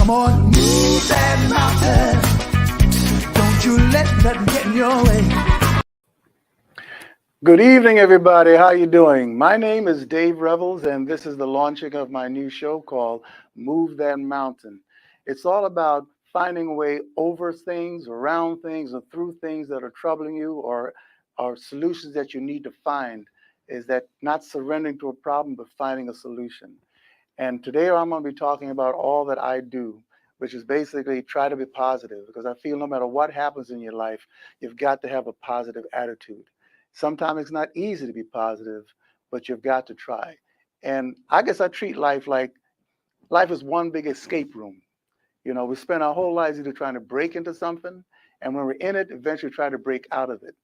Come on, move that mountain. Don't you let nothing get in your way. Good evening, everybody. How you doing? My name is Dave Revels, and this is the launching of my new show called Move That Mountain. It's all about finding a way over things, around things, or through things that are troubling you, or solutions that you need to find. Is that not surrendering to a problem, but finding a solution? And today I'm going to be talking about all that I do, which is basically try to be positive, because I feel no matter what happens in your life, you've got to have a positive attitude. Sometimes it's not easy to be positive, but you've got to try. And I guess I treat life like life is one big escape room. You know, we spend our whole lives either trying to break into something, and when we're in it, eventually try to break out of it.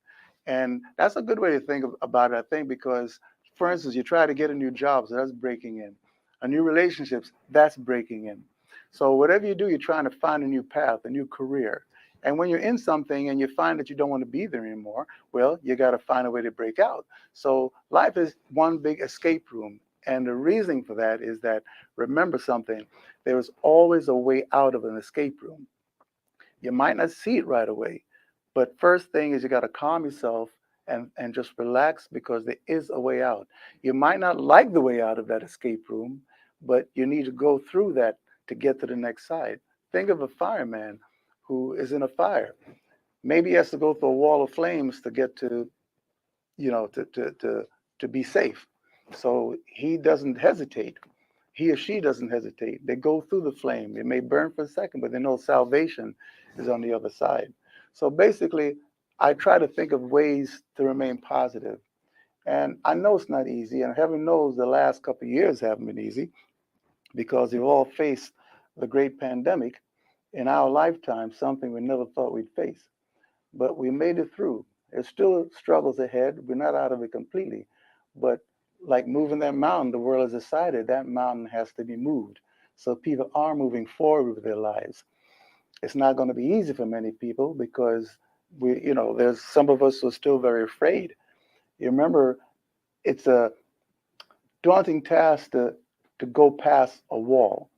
And that's a good way to think about it, I think, because, for instance, you try to get a new job, so that's breaking in. A new relationships, that's breaking in. So whatever you do, you're trying to find a new path, a new career. And when you're in something and you find that you don't want to be there anymore, well, you got to find a way to break out. So life is one big escape room. And the reason for that is that, remember something, there is always a way out of an escape room. You might not see it right away, but first thing is you got to calm yourself and just relax, because there is a way out. You might not like the way out of that escape room, but you need to go through that to get to the next side. Think of a fireman who is in a fire. Maybe he has to go through a wall of flames to get to, you know, to be safe. So he doesn't hesitate. He or she doesn't hesitate. They go through the flame. It may burn for a second, but they know salvation is on the other side. So basically, I try to think of ways to remain positive. And I know it's not easy, and heaven knows the last couple of years haven't been easy, because we've all faced the great pandemic in our lifetime, something we never thought we'd face. But we made it through. There's still struggles ahead. We're not out of it completely. But like moving that mountain, the world has decided that mountain has to be moved. So people are moving forward with their lives. It's not going to be easy for many people, because there's some of us who are still very afraid. You remember, it's a daunting task to go past a wall.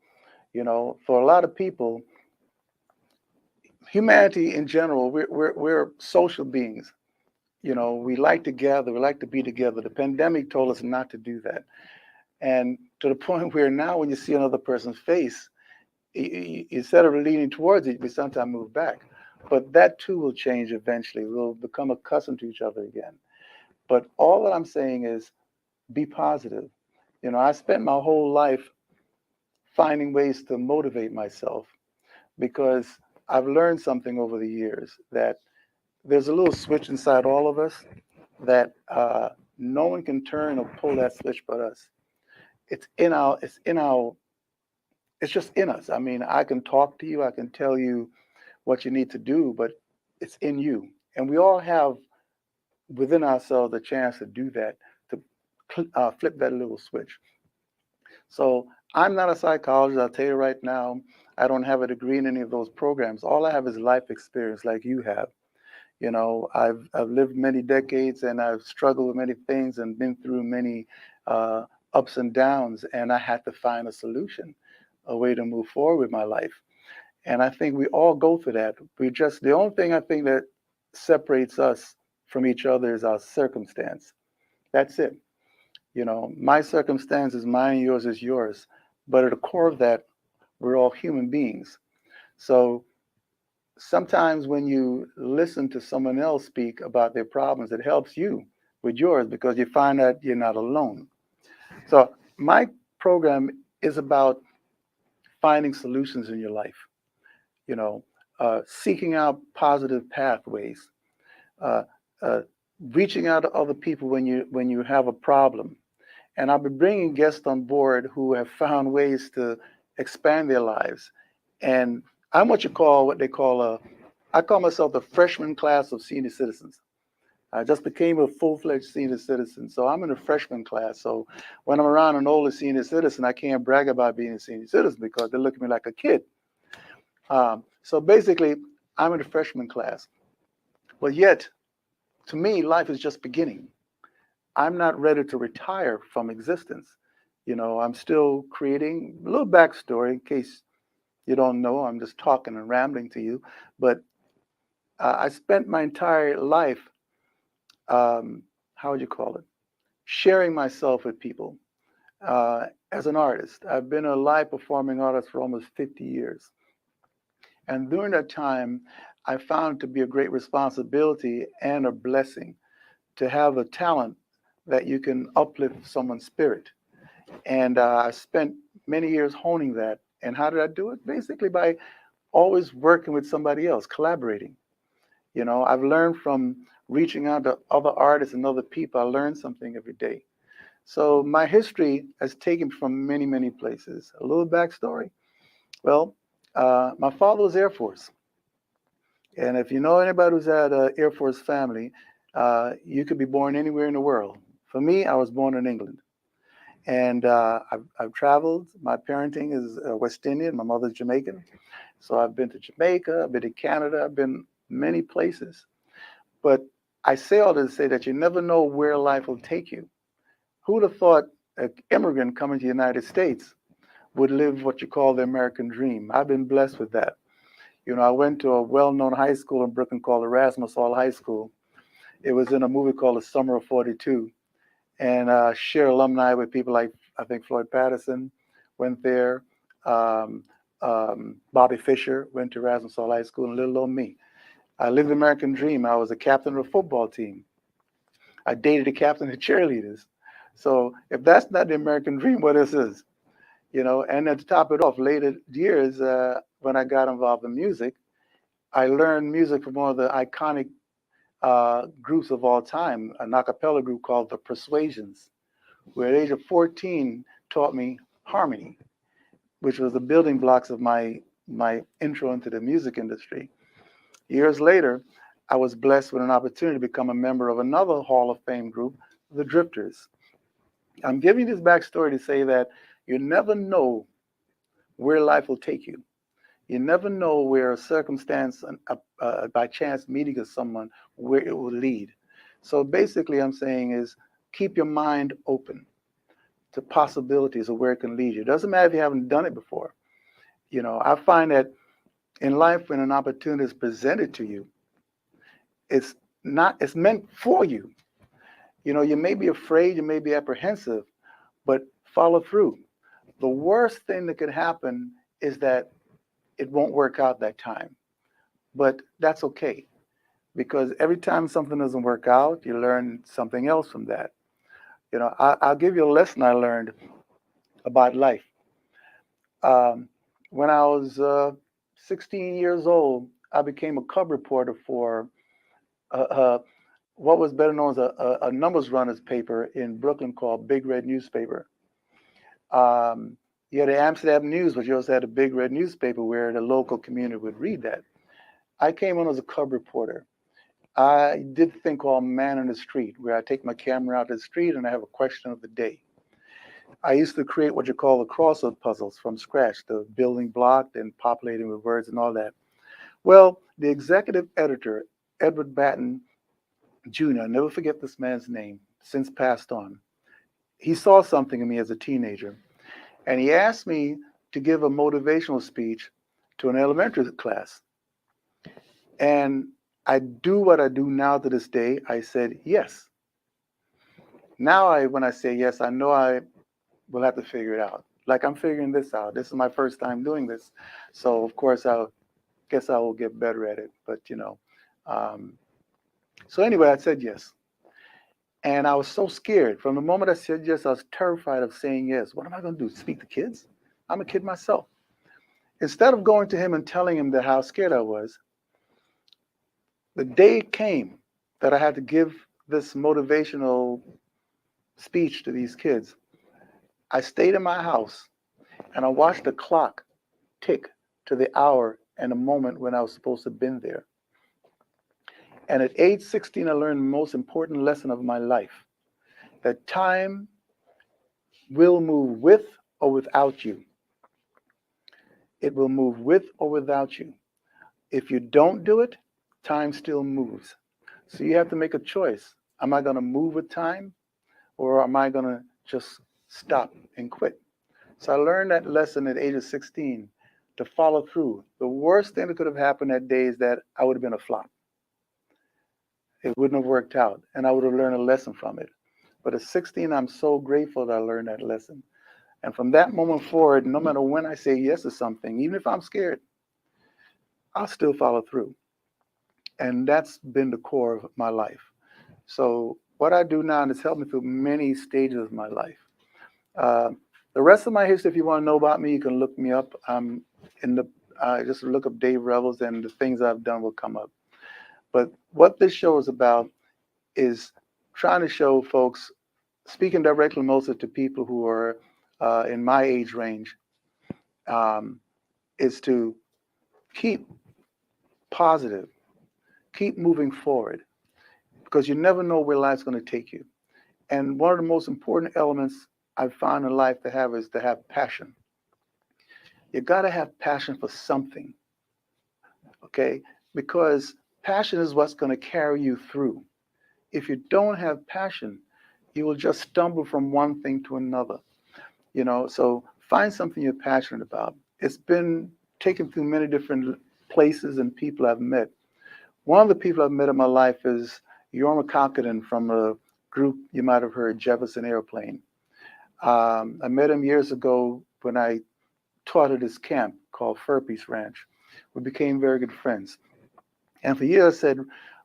You know, for a lot of people, humanity in general, we're social beings. You know, we like to gather, we like to be together. The pandemic told us not to do that. And to the point where now when you see another person's face, instead of leaning towards it, we sometimes move back. But that too will change eventually. We'll become accustomed to each other again. But all that I'm saying is be positive. You know, I spent my whole life finding ways to motivate myself, because I've learned something over the years, that there's a little switch inside all of us that no one can turn or pull that switch but us. It's just in us. I mean, I can talk to you, I can tell you what you need to do, but it's in you. And we all have within ourselves a chance to do that, to flip that little switch. So I'm not a psychologist, I'll tell you right now. I don't have a degree in any of those programs. All I have is life experience like you have. You know, I've lived many decades, and I've struggled with many things and been through many uh, ups and downs, and I had to find a solution, a way to move forward with my life. And I think we all go through that. The only thing I think that separates us from each other is our circumstance. That's it. You know, my circumstance is mine, yours is yours. But at the core of that, we're all human beings. So sometimes when you listen to someone else speak about their problems, it helps you with yours, because you find that you're not alone. So my program is about finding solutions in your life, you know, seeking out positive pathways, uh, uh, reaching out to other people when you have a problem. And I'll be bringing guests on board who have found ways to expand their lives. And I'm what they call I call myself the freshman class of senior citizens. I just became a full-fledged senior citizen, so I'm in the freshman class. So when I'm around an older senior citizen, I can't brag about being a senior citizen, because they look at me like a kid. So basically, I'm in the freshman class. But yet, to me, life is just beginning. I'm not ready to retire from existence. You know, I'm still creating a little backstory in case you don't know, I'm just talking and rambling to you, but I spent my entire life, how would you call it, sharing myself with people as an artist. I've been a live performing artist for almost 50 years. And during that time, I found it to be a great responsibility and a blessing to have a talent that you can uplift someone's spirit. And I spent many years honing that. And how did I do it? Basically by always working with somebody else, collaborating. You know, I've learned from reaching out to other artists and other people. I learn something every day. So my history has taken from many, many places. A little backstory. Well, my father was Air Force. And if you know anybody who's had an Air Force family, you could be born anywhere in the world. For me, I was born in England. And I've traveled. My parenting is West Indian. My mother's Jamaican. So I've been to Jamaica, I've been to Canada, I've been many places. But I say all this to say that you never know where life will take you. Who would have thought an immigrant coming to the United States would live what you call the American dream? I've been blessed with that. You know, I went to a well-known high school in Brooklyn called Erasmus Hall High School. It was in a movie called The Summer of 42. And share alumni with people like, I think Floyd Patterson went there. Bobby Fischer went to Erasmus Hall High School, and little old me. I lived the American dream. I was a captain of a football team. I dated a captain of cheerleaders. So if that's not the American dream, what else is? You know, and then to top it off, later years, when I got involved in music, I learned music from one of the iconic groups of all time, an a cappella group called the Persuasions, who at the age of 14 taught me harmony, which was the building blocks of my intro into the music industry. Years later, I was blessed with an opportunity to become a member of another Hall of Fame group, the Drifters. I'm giving this backstory to say that you never know where life will take you. You never know where a circumstance, by chance meeting of someone, where it will lead. So basically, I'm saying is keep your mind open to possibilities of where it can lead you. It doesn't matter if you haven't done it before. You know, I find that in life, when an opportunity is presented to you, it's meant for you. You know, you may be afraid, you may be apprehensive, but follow through. The worst thing that could happen is that it won't work out that time. But that's okay, because every time something doesn't work out, you learn something else from that. You know, I'll give you a lesson I learned about life. When I was 16 years old, I became a cub reporter for what was better known as a numbers runners paper in Brooklyn called Big Red Newspaper. You had the Amsterdam News, but you also had a Big Red Newspaper where the local community would read that. I came on as a cub reporter. I did a thing called Man on the Street, where I take my camera out to the street and I have a question of the day. I used to create what you call the crossword puzzles from scratch, the building block and populating with words and all that. Well, the executive editor, Edward Batten Jr., I'll never forget this man's name, since passed on. He saw something in me as a teenager, and he asked me to give a motivational speech to an elementary class. And I do what I do now to this day. I said yes. Now, when I say yes, I know I will have to figure it out. Like I'm figuring this out. This is my first time doing this. So, of course, I guess I will get better at it. But, you know, so anyway, I said yes. And I was so scared. From the moment I said yes, I was terrified of saying yes. What am I going to do? Speak to kids? I'm a kid myself. Instead of going to him and telling him that how scared I was, the day came that I had to give this motivational speech to these kids. I stayed in my house and I watched the clock tick to the hour and the moment when I was supposed to have been there. And at age 16, I learned the most important lesson of my life, that time will move with or without you. It will move with or without you. If you don't do it, time still moves. So you have to make a choice. Am I going to move with time, or am I going to just stop and quit? So I learned that lesson at age of 16. to follow through. The worst thing that could have happened that day is that I would have been a flop. It wouldn't have worked out, and I would have learned a lesson from it. But at 16, I'm so grateful that I learned that lesson. And from that moment forward, no matter when I say yes to something, even if I'm scared, I'll still follow through. And that's been the core of my life. So what I do now has helped me through many stages of my life. The rest of my history, if you want to know about me, you can look me up. Just look up Dave Revels, and the things I've done will come up. But what this show is about is trying to show folks, speaking directly mostly to people who are in my age range, is to keep positive, keep moving forward, because you never know where life's going to take you. And one of the most important elements I've found in life to have is to have passion. You got to have passion for something, okay? Because passion is what's going to carry you through. If you don't have passion, you will just stumble from one thing to another. So find something you're passionate about. It's been taken through many different places and people I've met. One of the people I've met in my life is Yorma Kokkonen from a group you might have heard, Jefferson Airplane. I met him years ago when I taught at this camp called Fur Peace Ranch. We became very good friends. And for years I said,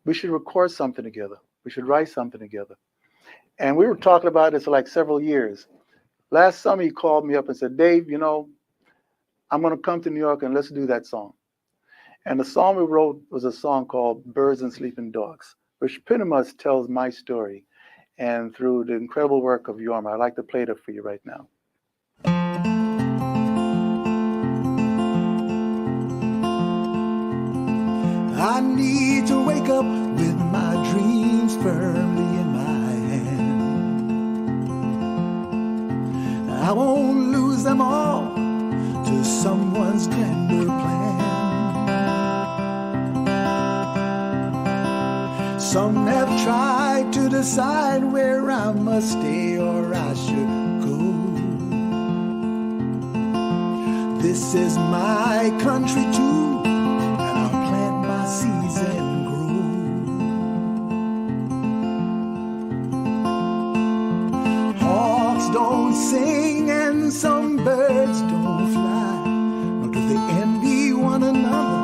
we should record something together. We should write something together. And we were talking about this for like several years. Last summer, he called me up and said, Dave, I'm going to come to New York and let's do that song. And the song we wrote was a song called Birds and Sleeping Dogs, which pretty much tells my story. And through the incredible work of Yorma, I'd like to play that for you right now. I need to wake up with my dreams firmly in my hand. I won't lose them all to someone's grander plan. Some have tried to decide where I must stay or I should go. This is my country too, and I'll plant my seeds and grow. Hawks don't sing and some birds don't fly, nor do they envy one another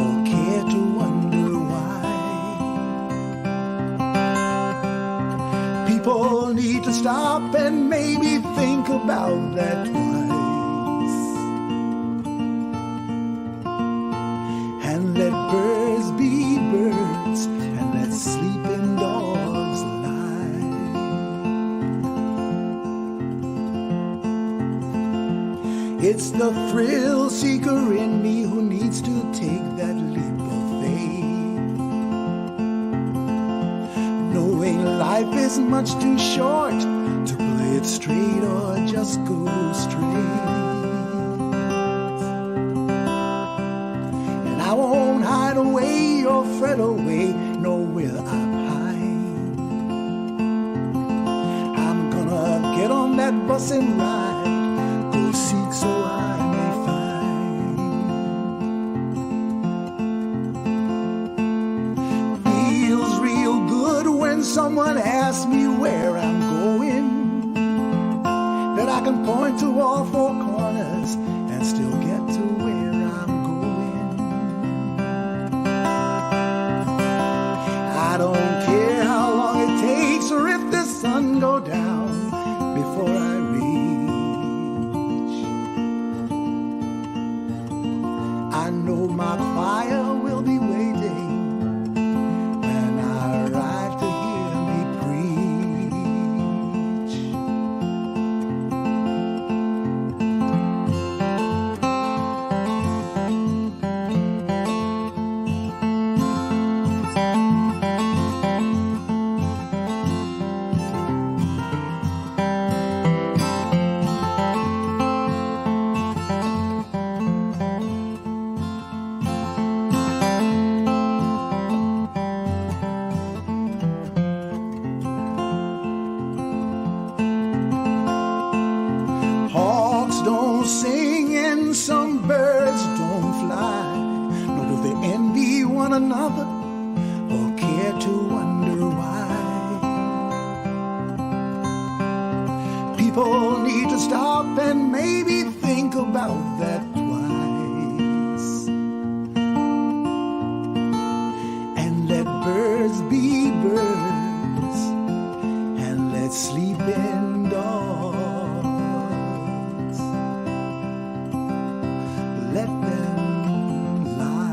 or care to wonder why. People need to stop and maybe think about that twice, and let birds be birds and let sleeping dogs lie. It's the thrill seeker in me who needs to take that leap of faith, knowing life is much too short to play it straight or just go straight. And I won't hide away or fret away, nor will I pine. I'm gonna get on that bus and ride, go seek so I may find. Feels real good when someone asks me where I'm going, that I can point to all four corners and still get to where I'm going. I don't care how long it takes or if the sun go down before I reach. I know my choir will be waiting when I arrive to hear me preach. another or care to wonder why. People need to stop and maybe think about that twice. And let birds be birds, and let sleeping dogs, let them lie.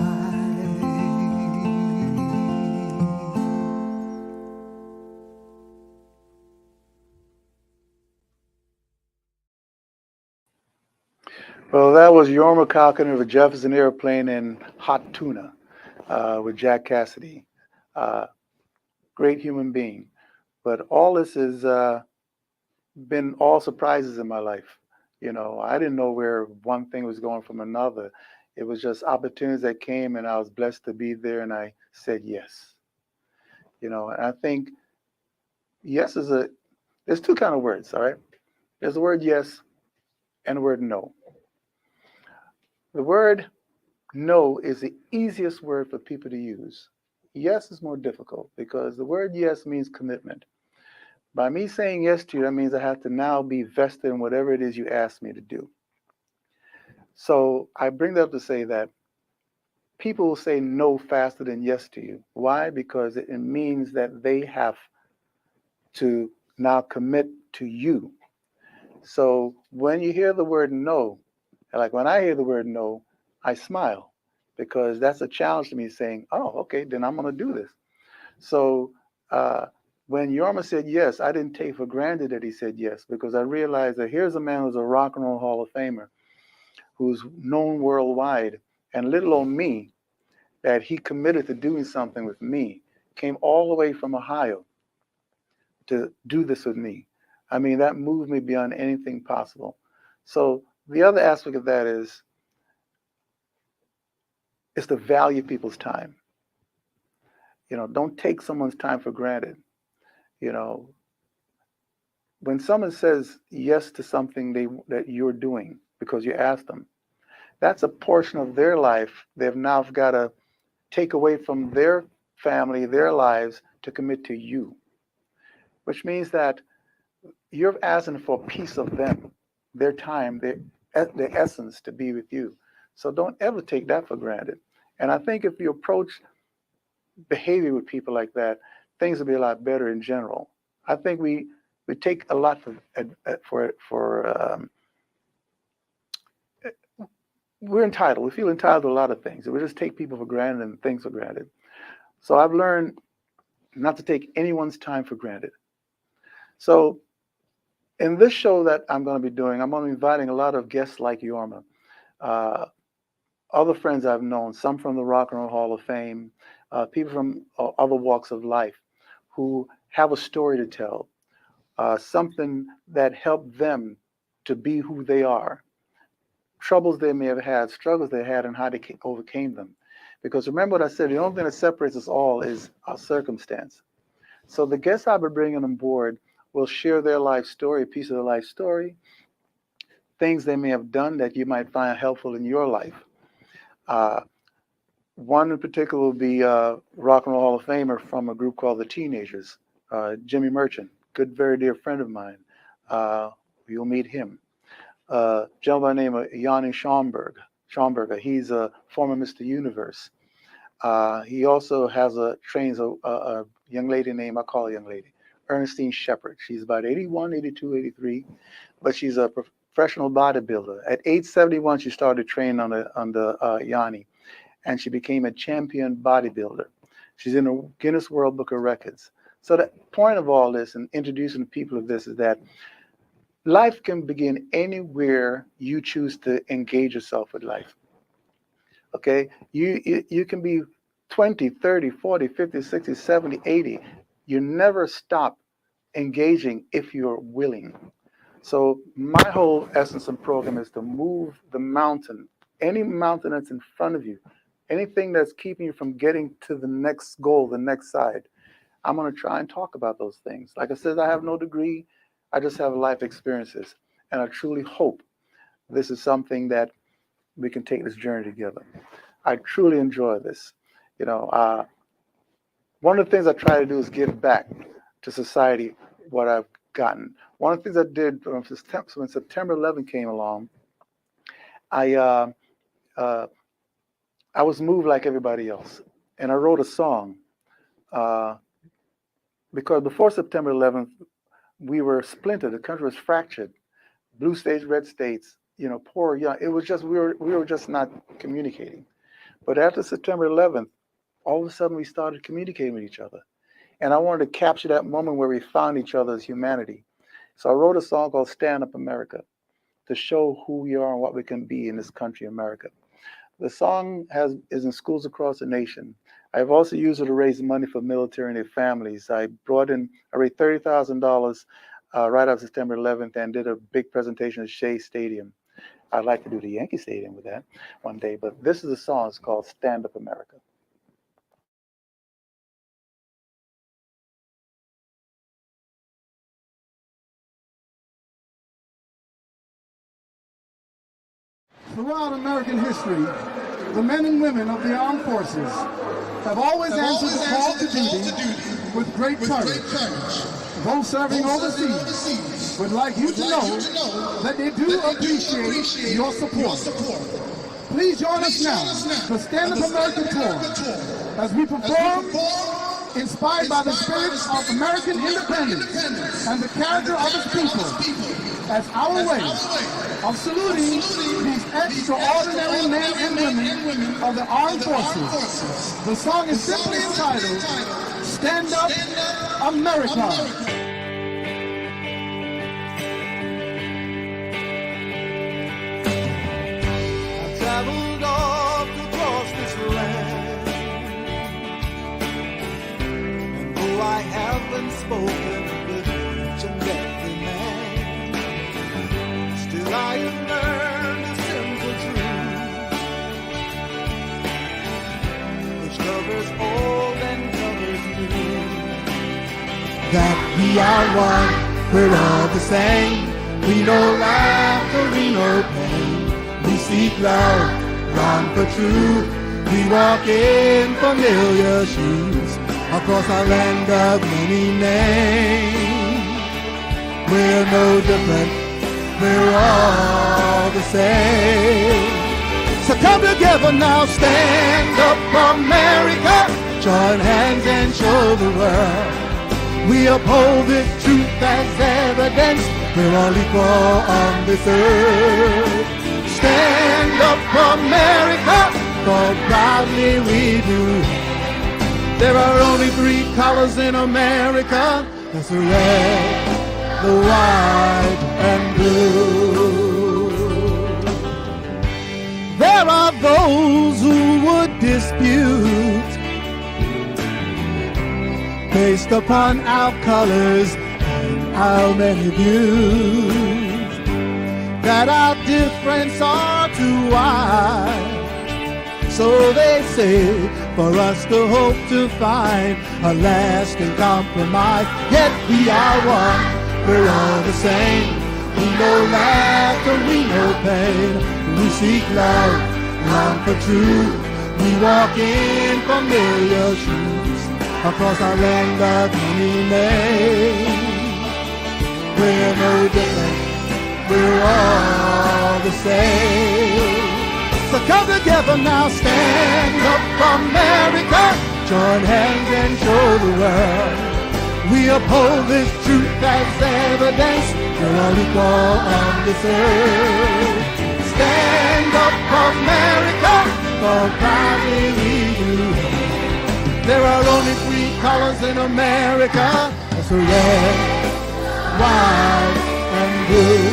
Well, that was Yorma Cochran of a Jefferson Airplane and Hot Tuna with Jack Cassidy. Great human being. But all this has been all surprises in my life. You know, I didn't know where one thing was going from another. It was just opportunities that came, and I was blessed to be there, and I said yes. You know, and I think yes is there's two kind of words, all right? There's the word yes and the word no. The word no is the easiest word for people to use. Yes is more difficult because the word yes means commitment. By me saying yes to you, that means I have to now be vested in whatever it is you ask me to do. So I bring that up to say that people will say no faster than yes to you. Why? Because it means that they have to now commit to you. So when you hear the word no, like when I hear the word no, I smile because that's a challenge to me saying, oh, okay, then I'm going to do this. So when Yorma said yes, I didn't take for granted that he said yes because I realized that here's a man who's a Rock and Roll Hall of Famer who's known worldwide, and little old me, that he committed to doing something with me, came all the way from Ohio to do this with me. I mean, that moved me beyond anything possible. So the other aspect of that is it's to value people's time. You know, don't take someone's time for granted. You know, when someone says yes to something that you're doing because you asked them, that's a portion of their life they've now got to take away from their family, their lives to commit to you, which means that you're asking for a piece of them, their time, their essence to be with you. So don't ever take that for granted. And I think if you approach behavior with people like that, things will be a lot better in general. I think we take a lot we're entitled. We feel entitled to a lot of things. We just take people for granted and things for granted. So I've learned not to take anyone's time for granted. So in this show that I'm going to be doing, I'm going to be inviting a lot of guests like Yorma, other friends I've known, some from the Rock and Roll Hall of Fame, people from other walks of life who have a story to tell, something that helped them to be who they are, troubles they may have had, struggles they had, and how they overcame them. Because remember what I said, the only thing that separates us all is our circumstance. So the guests I'll be bringing on board will share their life story, a piece of their life story, things they may have done that you might find helpful in your life. One in particular will be Rock and Roll Hall of Famer from a group called the Teenagers, Jimmy Merchant, good, very dear friend of mine. You'll meet him. Gentleman by the name of Yanni Schaumburger. He's a former Mr. Universe. He also trains a young lady named, I call her young lady, Ernestine Shepard. She's about 81, 82, 83, but she's a professional bodybuilder. At age 71, she started training under Yanni, and she became a champion bodybuilder. She's in the Guinness World Book of Records. So the point of all this and introducing people of this is that life can begin anywhere you choose to engage yourself with life. Okay? You can be 20, 30, 40, 50, 60, 70, 80. You never stop engaging if you're willing. So my whole essence and program is to move the mountain, any mountain that's in front of you, anything that's keeping you from getting to the next goal, the next side. I'm going to try and talk about those things. Like I said, I have no degree. I just have life experiences. And I truly hope this is something that we can take this journey together. I truly enjoy this. You know, one of the things I try to do is give back to society what I've gotten. One of the things I did when September 11th came along, I was moved like everybody else, and I wrote a song because before September 11th, we were splintered. The country was fractured. Blue states, red states. You know, poor, young. It was just we were just not communicating. But after September 11th, all of a sudden we started communicating with each other, and I wanted to capture that moment where we found each other as humanity. So I wrote a song called "Stand Up America" to show who we are and what we can be in this country, America. The song is in schools across the nation. I've also used it to raise money for military and their families. I raised $30,000 right after September 11th and did a big presentation at Shea Stadium. I'd like to do the Yankee Stadium with that one day, but this is a song. It's called "Stand Up America." Throughout American history, the men and women of the armed forces have always answered the call to duty with great courage. Those serving overseas would like you to know that they do appreciate your support. Please join us now for Stand Up America Tour as we perform inspired by the spirit of American independence and the character of its people as our way of saluting these extraordinary men and women of the armed forces. The song is simply entitled, "Stand Up America." I've traveled all across this land, and though I haven't spoken with each and every man, still I have learned a simple truth, which covers old and covers new, that we are one, we're all the same. We know laughter, we know pain. We seek love, long for truth. We walk in familiar shoes across our land of many names. We're no different, we're all the same. So come together now, stand up America. Join hands and show the world we uphold this truth as evidence. We're all equal on this earth. Stand up America, for proudly we do. There are only 3 colors in America. That's the red, the white, and blue. There are those who would dispute based upon our colors and our many views, that our difference are too wide. So they say for us to hope to find a lasting compromise. Yet we are one, we're all the same. We know laughter, we know pain. We seek love, long for truth. We walk in familiar shoes across our land of many names. We're no different, we're all the same. So come together now, stand up America. Join hands and show the world we uphold this truth as evidence. We're all equal on this earth. Stand up America, for proudly we do. There are only 3 colors in America. That's the red, white, and blue.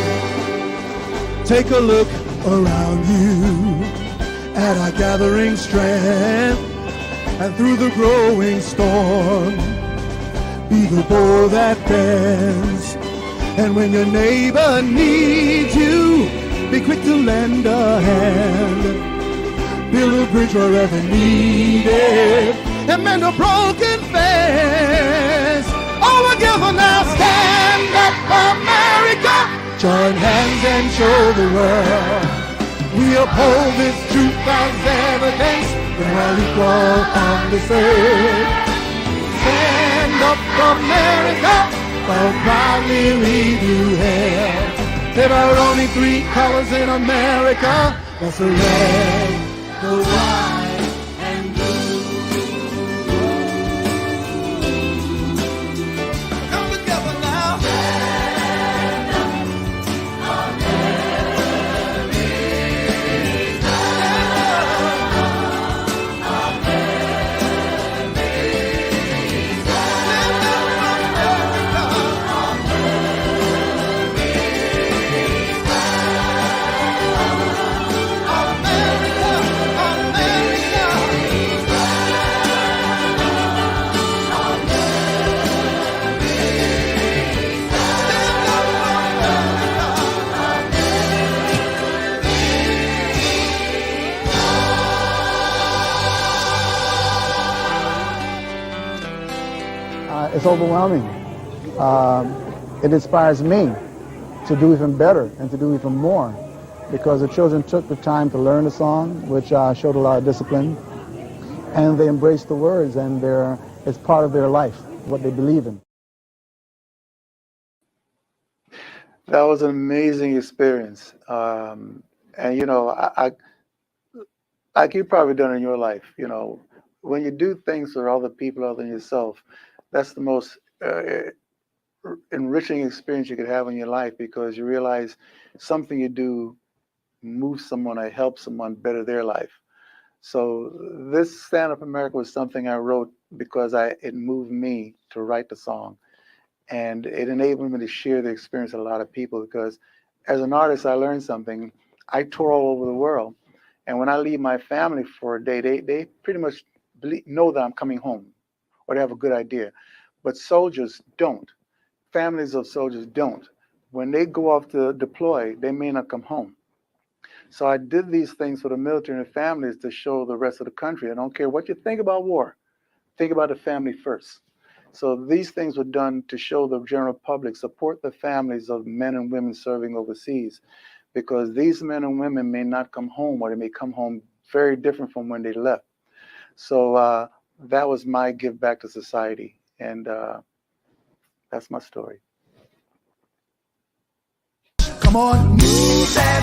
Take a look around you at our gathering strength, and through the growing storm, be the bow that bends. And when your neighbor needs you, be quick to lend a hand. Build a bridge wherever needed, and mend a broken fence. All together now, stand up America. Join hands and show the world we uphold this truth as evidence. We're all equal on this earth. Stand up, America, while proudly we do hail. There are only three colors in America. That's the red, the white, and blue. Come together now. It's overwhelming. It inspires me to do even better and to do even more, because the children took the time to learn the song, which showed a lot of discipline, and they embraced the words, and it's part of their life, what they believe in. That was an amazing experience. And, you know, I like you've probably done in your life, you know, when you do things for other people other than yourself, that's the most enriching experience you could have in your life, because you realize something you do moves someone or helps someone better their life. So this Stand Up America was something I wrote because it moved me to write the song. And it enabled me to share the experience with a lot of people, because as an artist, I learned something. I tour all over the world. And when I leave my family for a day, they pretty much know that I'm coming home, or they have a good idea. But soldiers don't. Families of soldiers don't. When they go off to deploy, they may not come home. So I did these things for the military and the families to show the rest of the country, I don't care what you think about war, think about the family first. So these things were done to show the general public, support the families of men and women serving overseas, because these men and women may not come home, or they may come home very different from when they left. So that was my give back to society. And that's my story. Come on, move that